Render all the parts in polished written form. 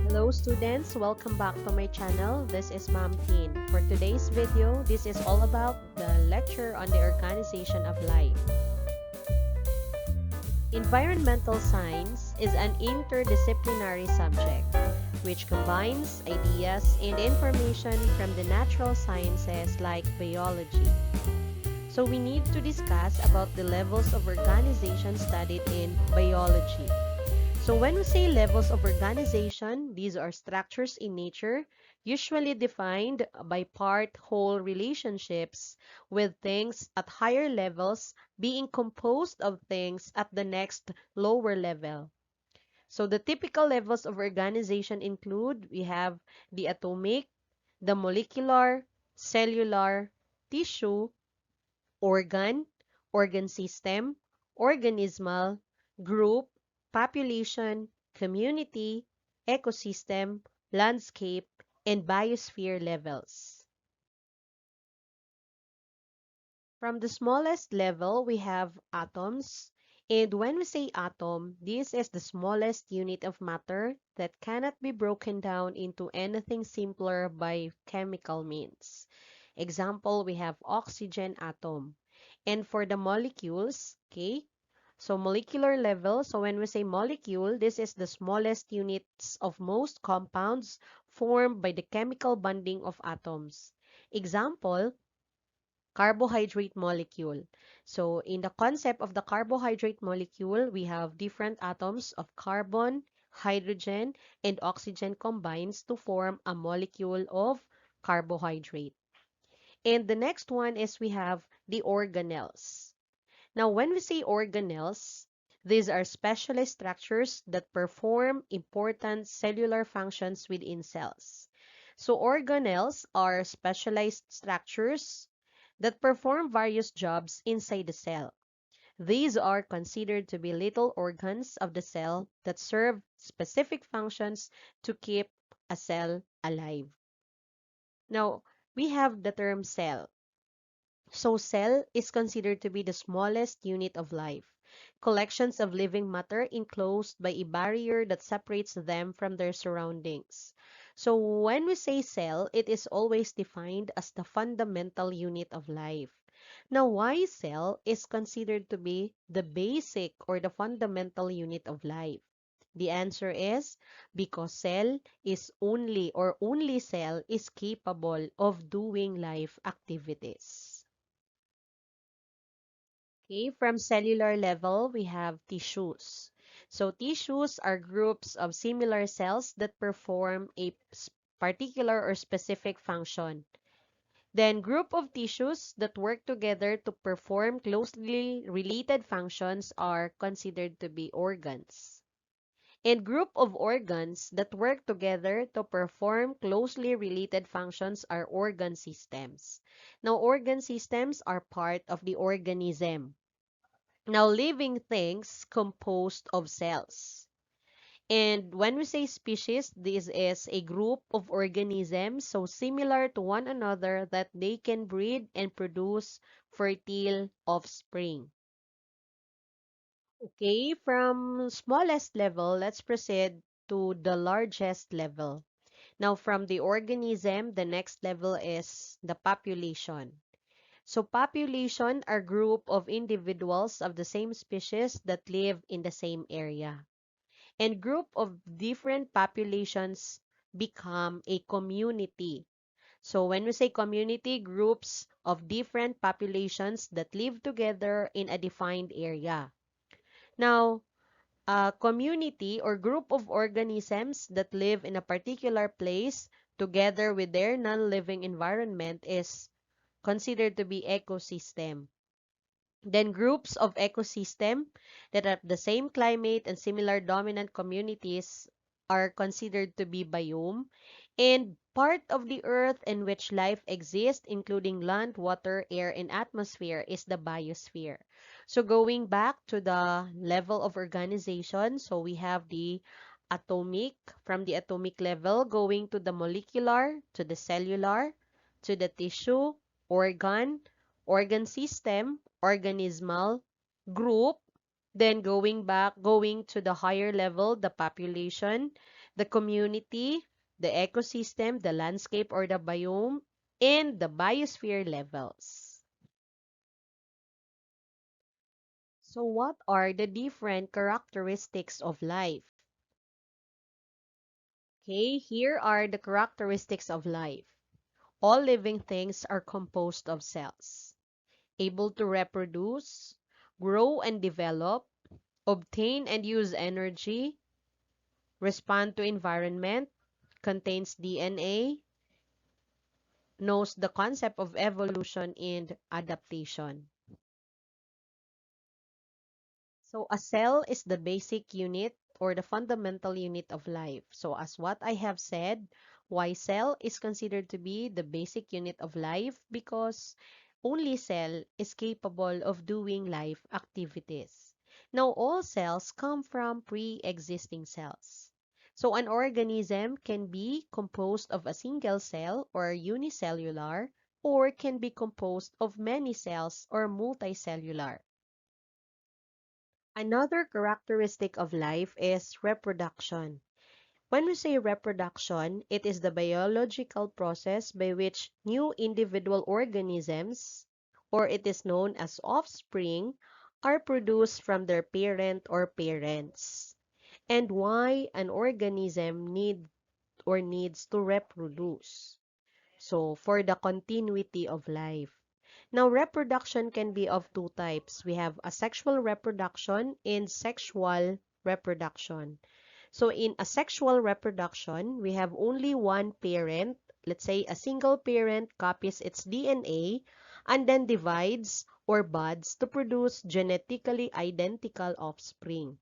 Hello students, welcome back to my channel. This is Ma'am Teen. For today's video, this is all about the lecture on the organization of life. Environmental science is an interdisciplinary subject which combines ideas and information from the natural sciences like biology. So we need to discuss about the levels of organization studied in biology. So when we say levels of organization, these are structures in nature, usually defined by part-whole relationships with things at higher levels being composed of things at the next lower level. So the typical levels of organization include, we have the atomic, the molecular, cellular, tissue, organ system, organismal, group, population, community, ecosystem, landscape, and biosphere levels. From the smallest level, we have atoms. And when we say atom, this is the smallest unit of matter that cannot be broken down into anything simpler by chemical means. Example, we have oxygen atom. And for the molecules, okay, so molecular level, so when we say molecule, this is the smallest units of most compounds formed by the chemical bonding of atoms. Example, carbohydrate molecule. So in the concept of the carbohydrate molecule, we have different atoms of carbon, hydrogen, and oxygen combines to form a molecule of carbohydrate. And the next one is we have the organelles. Now, when we say organelles, these are specialized structures that perform important cellular functions within cells. So organelles are specialized structures that perform various jobs inside the cell. These are considered to be little organs of the cell that serve specific functions to keep a cell alive. Now, we have the term cell. So cell is considered to be the smallest unit of life. Collections of living matter enclosed by a barrier that separates them from their surroundings. So when we say cell, it is always defined as the fundamental unit of life. Now, why cell is considered to be the basic or the fundamental unit of life? The answer is because cell is only cell is capable of doing life activities. Okay, from cellular level, we have tissues. So tissues are groups of similar cells that perform a particular or specific function. Then group of tissues that work together to perform closely related functions are considered to be organs. And group of organs that work together to perform closely related functions are organ systems. Now, organ systems are part of the organism. Now, living things composed of cells. And when we say species, this is a group of organisms so similar to one another that they can breed and produce fertile offspring. Okay, from smallest level, let's proceed to the largest level. Now, from the organism, the next level is the population. So population are group of individuals of the same species that live in the same area. And group of different populations become a community. So when we say community, groups of different populations that live together in a defined area. Now, a community or group of organisms that live in a particular place together with their non-living environment is considered to be ecosystem. Then groups of ecosystem that have the same climate and similar dominant communities are considered to be biome, and part of the earth in which life exists, including land, water, air, and atmosphere, is the biosphere. So going back to the level of organization, so we have the atomic, from the atomic level, going to the molecular, to the cellular, to the tissue, organ, organ system, organismal, group, then going to the higher level, the population, the community, the ecosystem, the landscape or the biome, and the biosphere levels. So what are the different characteristics of life? Okay, here are the characteristics of life. All living things are composed of cells, able to reproduce, grow and develop, obtain and use energy, respond to environment, contains DNA, knows the concept of evolution and adaptation. So a cell is the basic unit or the fundamental unit of life. So as what I have said, why cell is considered to be the basic unit of life? Because only cell is capable of doing life activities. Now all cells come from pre-existing cells. So an organism can be composed of a single cell or unicellular, or can be composed of many cells or multicellular. Another characteristic of life is reproduction. When we say reproduction, it is the biological process by which new individual organisms, or it is known as offspring, are produced from their parent or parents. And why an organism needs to reproduce. So, for the continuity of life. Now, reproduction can be of two types. We have asexual reproduction and sexual reproduction. So, in asexual reproduction, we have only one parent. Let's say a single parent copies its DNA and then divides or buds to produce genetically identical offspring.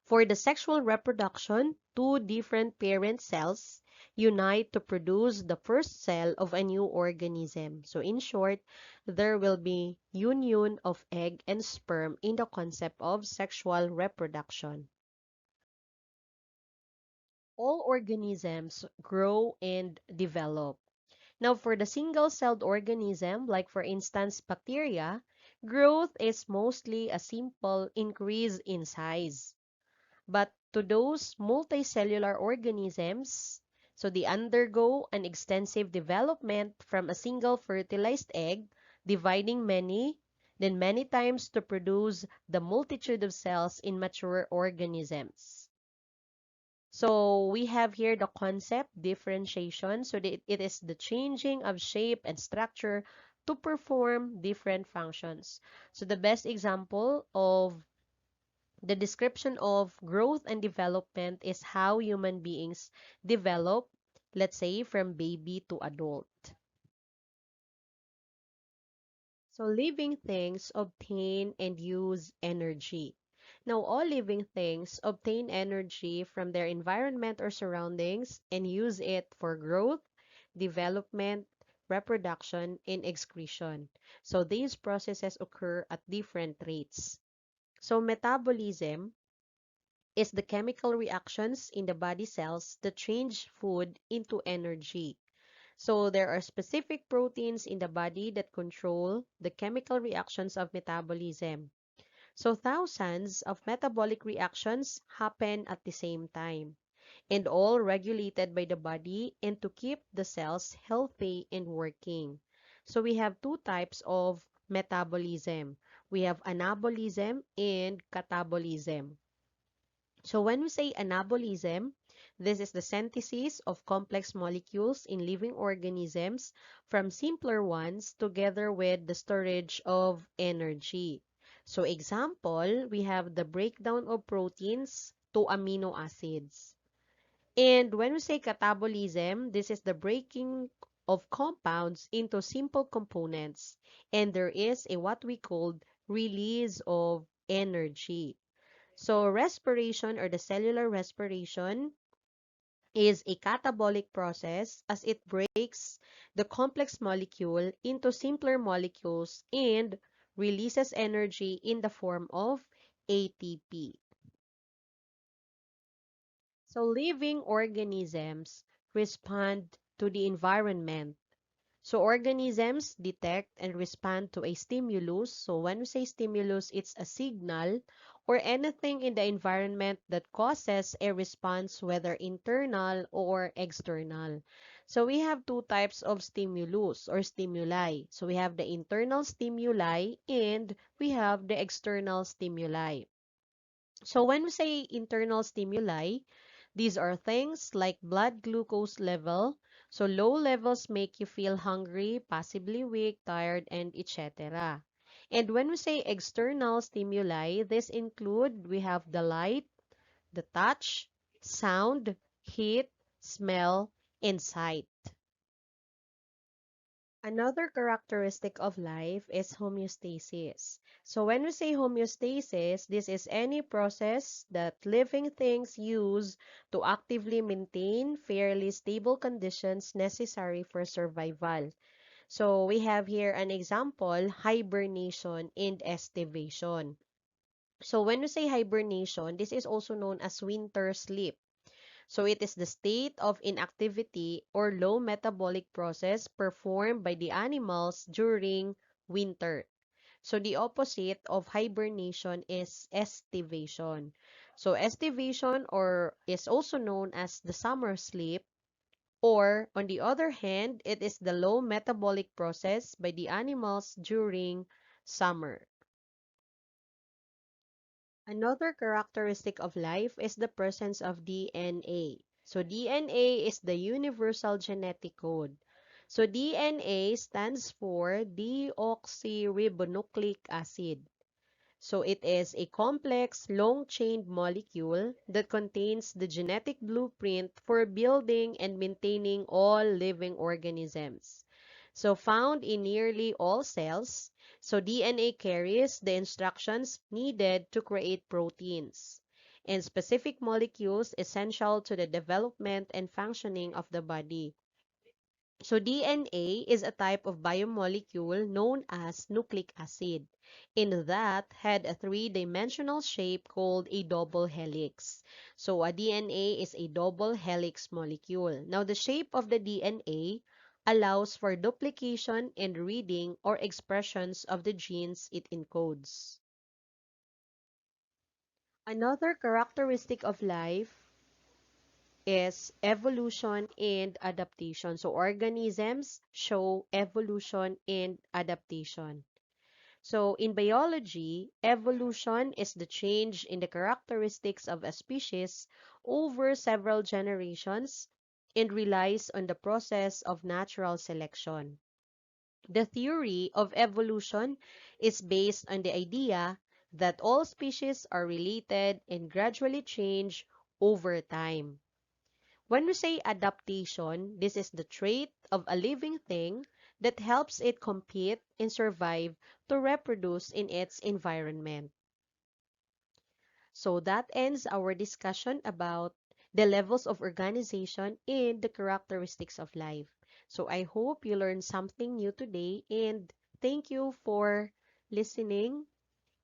For the sexual reproduction, two different parent cells unite to produce the first cell of a new organism. So in short, there will be union of egg and sperm in the concept of sexual reproduction. All organisms grow and develop. Now, for the single-celled organism, like for instance bacteria, growth is mostly a simple increase in size. But to those multicellular organisms, so they undergo an extensive development from a single fertilized egg, dividing many, then many times to produce the multitude of cells in mature organisms. So we have here the concept differentiation. So that it is the changing of shape and structure to perform different functions. So the best example of the description of growth and development is how human beings develop, let's say, from baby to adult. So living things obtain and use energy. Now, all living things obtain energy from their environment or surroundings and use it for growth, development, reproduction, and excretion. So these processes occur at different rates. So metabolism is the chemical reactions in the body cells that change food into energy. So there are specific proteins in the body that control the chemical reactions of metabolism. So thousands of metabolic reactions happen at the same time, and all regulated by the body and to keep the cells healthy and working. So we have two types of metabolism. We have anabolism and catabolism. So when we say anabolism, this is the synthesis of complex molecules in living organisms from simpler ones together with the storage of energy. So example, we have the breakdown of proteins to amino acids. And when we say catabolism, this is the breaking of compounds into simple components. And there is a what we call release of energy. So respiration or the cellular respiration is a catabolic process as it breaks the complex molecule into simpler molecules and releases energy in the form of ATP. So living organisms respond to the environment. So organisms detect and respond to a stimulus. So when we say stimulus, it's a signal or anything in the environment that causes a response, whether internal or external. So we have two types of stimulus or stimuli. So we have the internal stimuli and we have the external stimuli. So when we say internal stimuli, these are things like blood glucose level. So low levels make you feel hungry, possibly weak, tired, and etc. And when we say external stimuli, this include we have the light, the touch, sound, heat, smell, and sight. Another characteristic of life is homeostasis. So when we say homeostasis, this is any process that living things use to actively maintain fairly stable conditions necessary for survival. So we have here an example, hibernation and estivation. So when we say hibernation, this is also known as winter sleep. So it is the state of inactivity or low metabolic process performed by the animals during winter. So the opposite of hibernation is estivation. So estivation or is also known as the summer sleep, or on the other hand, it is the low metabolic process by the animals during summer. Another characteristic of life is the presence of DNA. So DNA is the universal genetic code. So DNA stands for deoxyribonucleic acid. So it is a complex, long-chain molecule that contains the genetic blueprint for building and maintaining all living organisms. So found in nearly all cells, so DNA carries the instructions needed to create proteins and specific molecules essential to the development and functioning of the body. So DNA is a type of biomolecule known as nucleic acid, in that had a three-dimensional shape called a double helix. So a DNA is a double helix molecule. Now the shape of the DNA allows for duplication and reading or expressions of the genes it encodes. Another characteristic of life is evolution and adaptation. So organisms show evolution and adaptation. So in biology, evolution is the change in the characteristics of a species over several generations and relies on the process of natural selection. The theory of evolution is based on the idea that all species are related and gradually change over time. When we say adaptation, this is the trait of a living thing that helps it compete and survive to reproduce in its environment. So that ends our discussion about the levels of organization and the characteristics of life. So I hope you learned something new today, and thank you for listening,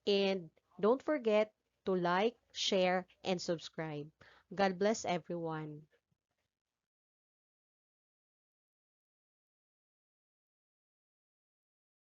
and don't forget to like, share, and subscribe. God bless everyone.